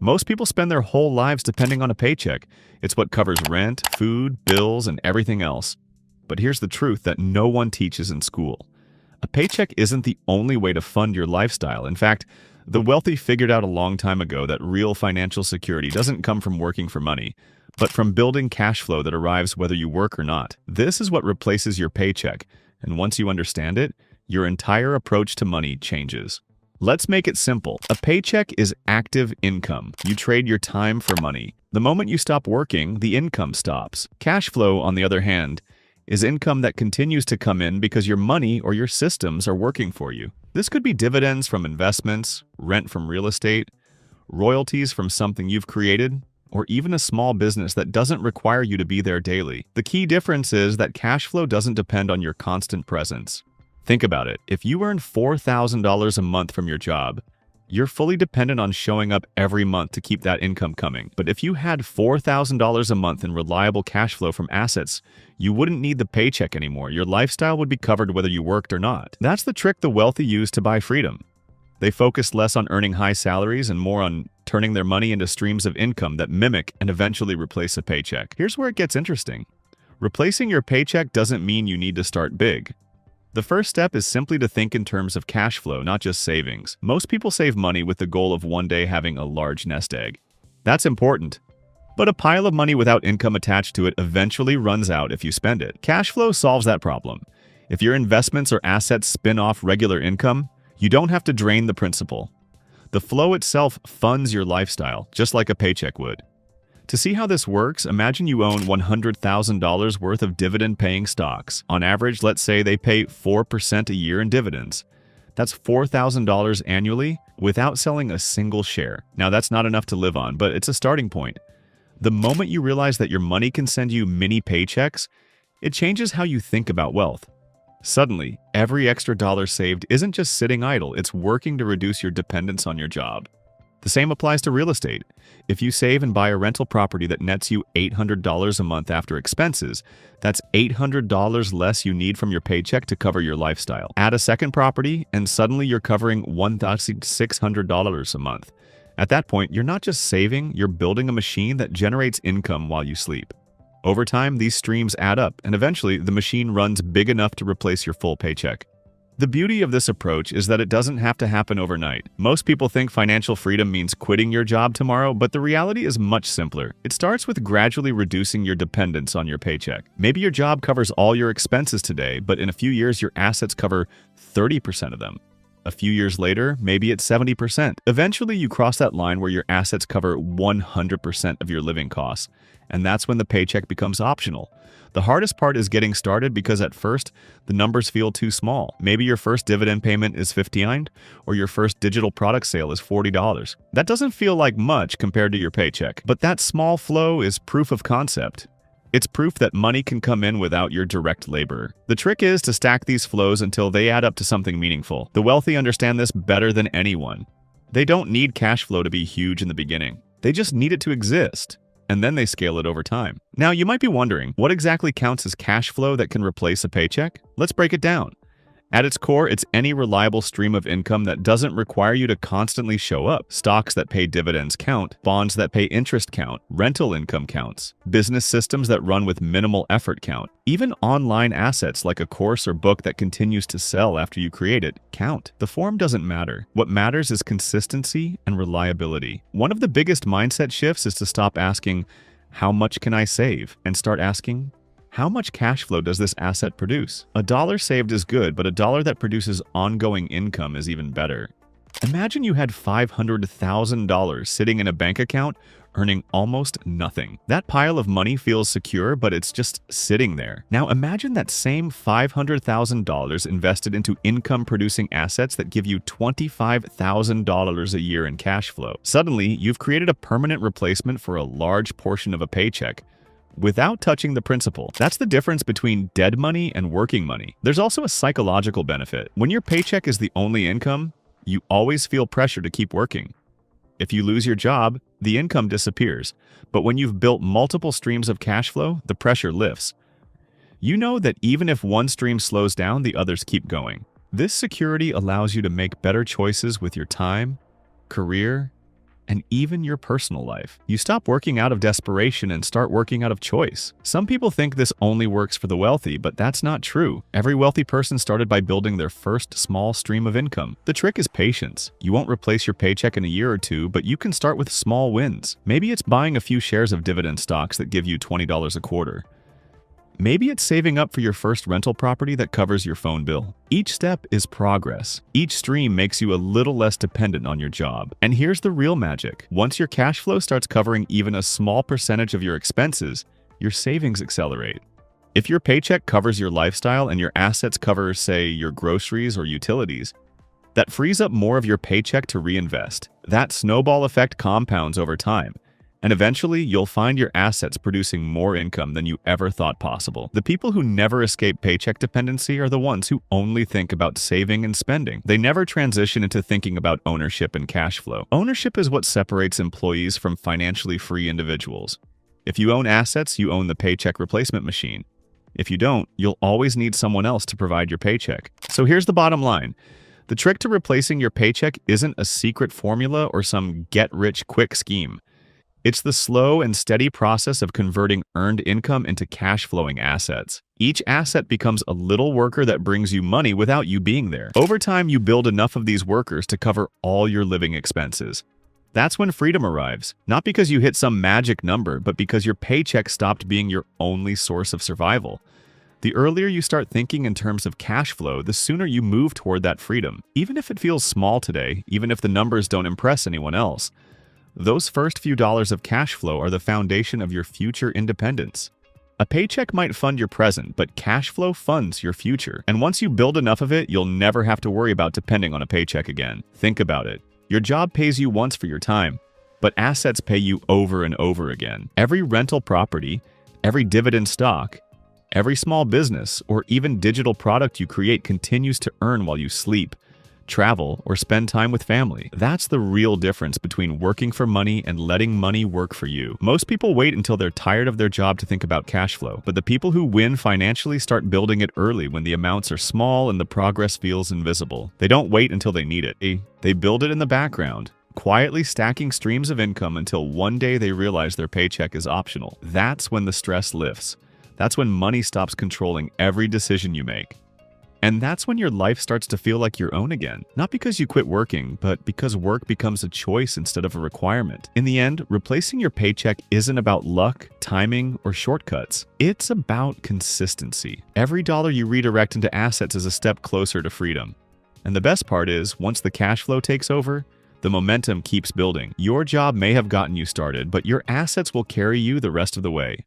Most people spend their whole lives depending on a paycheck. It's what covers rent, food, bills, and everything else. But here's the truth that no one teaches in school. A paycheck isn't the only way to fund your lifestyle. In fact, the wealthy figured out a long time ago that real financial security doesn't come from working for money, but from building cash flow that arrives whether you work or not. This is what replaces your paycheck, and once you understand it, your entire approach to money changes. Let's make it simple. A paycheck is active income. You trade your time for money. The moment you stop working, the income stops. Cash flow, on the other hand, is income that continues to come in because your money or your systems are working for you. This could be dividends from investments, rent from real estate, royalties from something you've created, or even a small business that doesn't require you to be there daily. The key difference is that cash flow doesn't depend on your constant presence. Think about it. If you earn $4,000 a month from your job, you're fully dependent on showing up every month to keep that income coming. But if you had $4,000 a month in reliable cash flow from assets, you wouldn't need the paycheck anymore. Your lifestyle would be covered whether you worked or not. That's the trick the wealthy use to buy freedom. They focus less on earning high salaries and more on turning their money into streams of income that mimic and eventually replace a paycheck. Here's where it gets interesting. Replacing your paycheck doesn't mean you need to start big. The first step is simply to think in terms of cash flow, not just savings. Most people save money with the goal of one day having a large nest egg. That's important. But a pile of money without income attached to it eventually runs out if you spend it. Cash flow solves that problem. If your investments or assets spin off regular income, you don't have to drain the principal. The flow itself funds your lifestyle, just like a paycheck would. To see how this works, imagine you own $100,000 worth of dividend-paying stocks. On average, let's say they pay 4% a year in dividends. That's $4,000 annually without selling a single share. Now, that's not enough to live on, but it's a starting point. The moment you realize that your money can send you mini paychecks, it changes how you think about wealth. Suddenly, every extra dollar saved isn't just sitting idle, it's working to reduce your dependence on your job. The same applies to real estate. If you save and buy a rental property that nets you $800 a month after expenses, that's $800 less you need from your paycheck to cover your lifestyle. Add a second property, and suddenly you're covering $1,600 a month. At that point, you're not just saving, you're building a machine that generates income while you sleep. Over time, these streams add up, and eventually the machine runs big enough to replace your full paycheck. The beauty of this approach is that it doesn't have to happen overnight. Most people think financial freedom means quitting your job tomorrow, but the reality is much simpler. It starts with gradually reducing your dependence on your paycheck. Maybe your job covers all your expenses today, but in a few years your assets cover 30% of them. A few years later, maybe it's 70%. Eventually, you cross that line where your assets cover 100% of your living costs, and that's when the paycheck becomes optional. The hardest part is getting started because at first, the numbers feel too small. Maybe your first dividend payment is $59, or your first digital product sale is $40. That doesn't feel like much compared to your paycheck, but that small flow is proof of concept. It's proof that money can come in without your direct labor. The trick is to stack these flows until they add up to something meaningful. The wealthy understand this better than anyone. They don't need cash flow to be huge in the beginning. They just need it to exist, and then they scale it over time. Now, you might be wondering, what exactly counts as cash flow that can replace a paycheck? Let's break it down. At its core, it's any reliable stream of income that doesn't require you to constantly show up. Stocks that pay dividends count, bonds that pay interest count, rental income counts, business systems that run with minimal effort count. Even online assets like a course or book that continues to sell after you create it count. The form doesn't matter. What matters is consistency and reliability. One of the biggest mindset shifts is to stop asking, "How much can I save?" and start asking, "How much cash flow does this asset produce?" A dollar saved is good, but a dollar that produces ongoing income is even better. Imagine you had $500,000 sitting in a bank account, earning almost nothing. That pile of money feels secure, but it's just sitting there. Now imagine that same $500,000 invested into income-producing assets that give you $25,000 a year in cash flow. Suddenly, you've created a permanent replacement for a large portion of a paycheck, without touching the principal. That's the difference between dead money and working money. There's also a psychological benefit. When your paycheck is the only income, you always feel pressure to keep working. If you lose your job, the income disappears. But when you've built multiple streams of cash flow, the pressure lifts. You know that even if one stream slows down, the others keep going. This security allows you to make better choices with your time, career, and even your personal life. You stop working out of desperation and start working out of choice. Some people think this only works for the wealthy, but that's not true. Every wealthy person started by building their first small stream of income. The trick is patience. You won't replace your paycheck in a year or two, but you can start with small wins. Maybe it's buying a few shares of dividend stocks that give you $20 a quarter. Maybe it's saving up for your first rental property that covers your phone bill. Each step is progress. Each stream makes you a little less dependent on your job. And here's the real magic. Once your cash flow starts covering even a small percentage of your expenses, your savings accelerate. If your paycheck covers your lifestyle and your assets cover, say, your groceries or utilities, that frees up more of your paycheck to reinvest. That snowball effect compounds over time. And eventually, you'll find your assets producing more income than you ever thought possible. The people who never escape paycheck dependency are the ones who only think about saving and spending. They never transition into thinking about ownership and cash flow. Ownership is what separates employees from financially free individuals. If you own assets, you own the paycheck replacement machine. If you don't, you'll always need someone else to provide your paycheck. So here's the bottom line. The trick to replacing your paycheck isn't a secret formula or some get-rich-quick scheme. It's the slow and steady process of converting earned income into cash-flowing assets. Each asset becomes a little worker that brings you money without you being there. Over time, you build enough of these workers to cover all your living expenses. That's when freedom arrives, not because you hit some magic number, but because your paycheck stopped being your only source of survival. The earlier you start thinking in terms of cash flow, the sooner you move toward that freedom. Even if it feels small today, even if the numbers don't impress anyone else, those first few dollars of cash flow are the foundation of your future independence. A paycheck might fund your present, but cash flow funds your future. And once you build enough of it, you'll never have to worry about depending on a paycheck again. Think about it. Your job pays you once for your time, but assets pay you over and over again. Every rental property, every dividend stock, every small business, or even digital product you create continues to earn while you sleep, travel, or spend time with family. That's the real difference between working for money and letting money work for you. Most people wait until they're tired of their job to think about cash flow, but the people who win financially start building it early when the amounts are small and the progress feels invisible. They don't wait until they need it. They build it in the background, quietly stacking streams of income until one day they realize their paycheck is optional. That's when the stress lifts. That's when money stops controlling every decision you make. And that's when your life starts to feel like your own again. Not because you quit working, but because work becomes a choice instead of a requirement. In the end, replacing your paycheck isn't about luck, timing, or shortcuts. It's about consistency. Every dollar you redirect into assets is a step closer to freedom. And the best part is, once the cash flow takes over, the momentum keeps building. Your job may have gotten you started, but your assets will carry you the rest of the way.